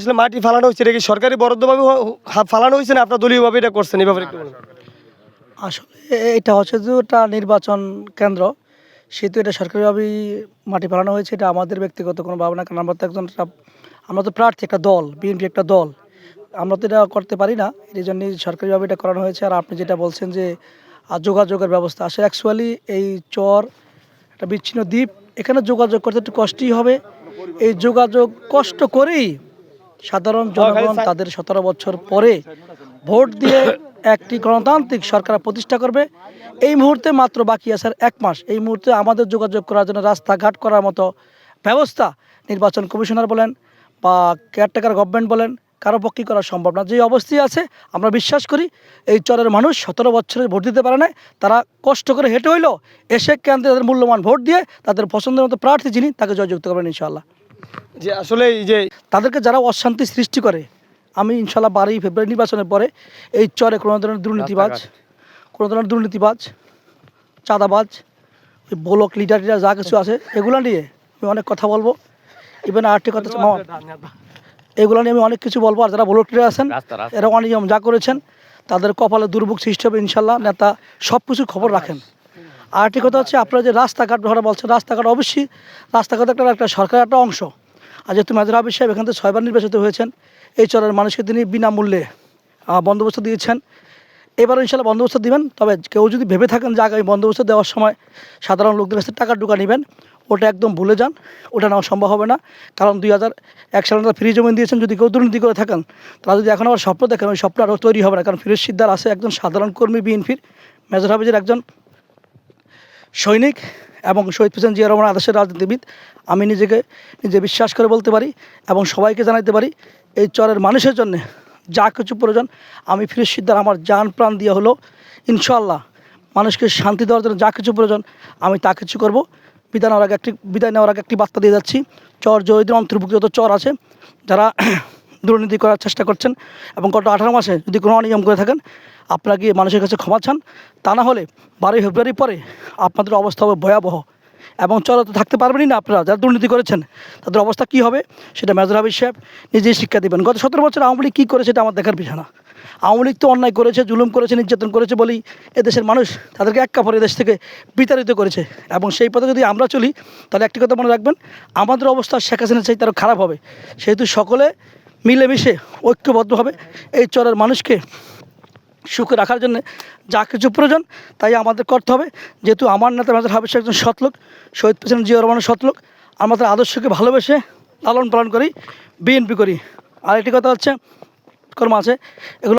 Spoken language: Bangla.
আসলে মাটি ফালানো হচ্ছে এটা কি সরকারি বরাদ্দভাবে ফালানো হয়েছে না আপনার দলীয়ভাবে এটা করছেন এই ব্যাপারে একটু বলুন। আসলে এটা হচ্ছে যে ওটা নির্বাচন কেন্দ্র, সেহেতু এটা সরকারিভাবেই মাটি ফেলানো হয়েছে। এটা আমাদের ব্যক্তিগত কোনো ভাবনা, কারণ আমরা তো আমরা তো প্রার্থী, একটা দল, বিএনপি একটা দল, আমরা তো এটা করতে পারি না। এই জন্যই সরকারিভাবে এটা করানো হয়েছে। আর আপনি যেটা বলছেন যে যোগাযোগের ব্যবস্থা, আসলে অ্যাকচুয়ালি এই চর একটা বিচ্ছিন্ন দ্বীপ, এখানে যোগাযোগ করতে একটু কষ্টই হবে। এই যোগাযোগ কষ্ট করেই সাধারণ জনগণ তাদের 17 বছর পরে ভোট দিয়ে একটি গণতান্ত্রিক সরকার প্রতিষ্ঠা করবে। এই মুহূর্তে মাত্র বাকি আছে আর 1 মাস। এই মুহূর্তে আমাদের যোগাযোগ করার জন্য রাস্তাঘাট করার মতো ব্যবস্থা নির্বাচন কমিশনার বলেন বা কেয়ারটেকার গভর্নমেন্ট বলেন, কারো পক্ষে করা সম্ভব না। যে অবস্থায় আছে, আমরা বিশ্বাস করি এই চরের মানুষ 17 বছরে ভোট দিতে পারে না, তারা কষ্ট করে হেঁটে হইলো এসে কেন্দ্রে তাদের মূল্যবান ভোট দিয়ে তাদের পছন্দের মতো প্রার্থী যিনি, তাকে জয়যুক্ত করবেন ইনশাআল্লাহ। যে আসলে এই যে তাদেরকে যারা অশান্তি সৃষ্টি করে, আমি ইনশাল্লাহ 12 ফেব্রুয়ারি নির্বাচনের পরে এই চরে কোনো ধরনের দুর্নীতিবাজ, চাঁদাবাজ, ওই ব্লক লিডার যা কিছু আছে এগুলো নিয়ে আমি অনেক কথা বলবো। ইভেন আরেকটি কথা মামা, এগুলো নিয়ে আমি অনেক কিছু বলবো। আর যারা ব্লক লিডার আছেন এরা অনিয়ম যা করেছেন তাদের কপালে দুর্ভোগ সৃষ্টি হবে ইনশাল্লাহ। নেতা সব কিছু খবর রাখেন। আরেকটি কথা হচ্ছে, আপনারা যে রাস্তাঘাট ভাড়া বলছেন, রাস্তাঘাট অবশ্যই রাস্তাঘাট একটা সরকারের একটা অংশ। আর যেহেতু মেজর হাবিব সাহেব এখান থেকে 6 বার নির্বাচিত হয়েছেন, এই চরের মানুষকে তিনি বিনামূল্যে বন্দোবস্ত দিয়েছেন। এবারও ইনশাল্লাহ বন্দোবস্ত দিবেন। তবে কেউ যদি ভেবে থাকেন যে আগামী বন্দোবস্ত দেওয়ার সময় সাধারণ লোকদের কাছে টাকা টুকা নেবেন, ওটা একদম ভুলে যান। ওটা নেওয়া সম্ভব হবে না। কারণ 2001 সালে তারা ফ্রি জমিন দিয়েছেন। যদি কেউ দুর্নীতি করে থাকেন, তারা যদি এখন আবার স্বপ্ন দেখেন, ওই স্বপ্ন আরও তৈরি হবে না। কারণ ফিরোজ সিকদার আছে একজন সাধারণ কর্মী বিএনপির, মেজর হাবিজের একজন সৈনিক এবং শহীদ প্রেসিডেন্ট জিয়া রহমান আদর্শের রাজনীতিবিদ। আমি নিজে বিশ্বাস করে বলতে পারি এবং সবাইকে জানাতে পারি, এই চরের মানুষের জন্য যা কিছু প্রয়োজন আমি ফিরোজ সিকদার আমার জান প্রাণ দিয়ে হলো ইনশাআল্লাহ মানুষকে শান্তি দেওয়ার জন্য যা কিছু প্রয়োজন আমি তা কিছু করব। বিদায় নেওয়ার আগে একটি বার্তা দিয়ে যাচ্ছি, চর জয়ীদের অন্তর্ভুক্ত যত চর আছে যারা দুর্নীতি করার চেষ্টা করছেন এবং গত 18 মাসে যদি কোনো অনিয়ম করে থাকেন, আপনারা গিয়ে মানুষের কাছে ক্ষমা চান। তা না হলে 12 ফেব্রুয়ারি পরে আপনাদের অবস্থা হবে ভয়াবহ এবং চরে তো থাকতে পারবেনই না। আপনারা যারা দুর্নীতি করেছেন তাদের অবস্থা কী হবে সেটা মেজর হাবিব সাহেব নিজেই শিক্ষা দেবেন। গত 17 বছর আওয়ামী লীগ কী করেছে সেটা আমার দেখার বিষয় না। আওয়ামী লীগ তো অন্যায় করেছে, জুলুম করেছে, নির্যাতন করেছে বলেই এদেশের মানুষ তাদেরকে এক কাপড়ে এদেশ থেকে বিতাড়িত করেছে। এবং সেই পথে যদি আমরা চলি তাহলে একটি কথা মনে রাখবেন, আমাদের অবস্থা শেখ হাসিনার চাইতে আরও খারাপ হবে। সেহেতু সকলে মিলেমিশে ঐক্যবদ্ধভাবে এই চরের মানুষকে সুখে রাখার জন্য যা কিছু প্রয়োজন তাই আমাদের করতে হবে। যেহেতু আমার নেতা মেজর হাবিব একজন সৎলোক, শহীদ প্রেসিডেন্ট জিয়া রহমানের সৎলোক, আমাদের আদর্শকে ভালোবেসে লালন পালন করি, বিএনপি করি। আর একটি কথা হচ্ছে কর্ম আছে, এগুলো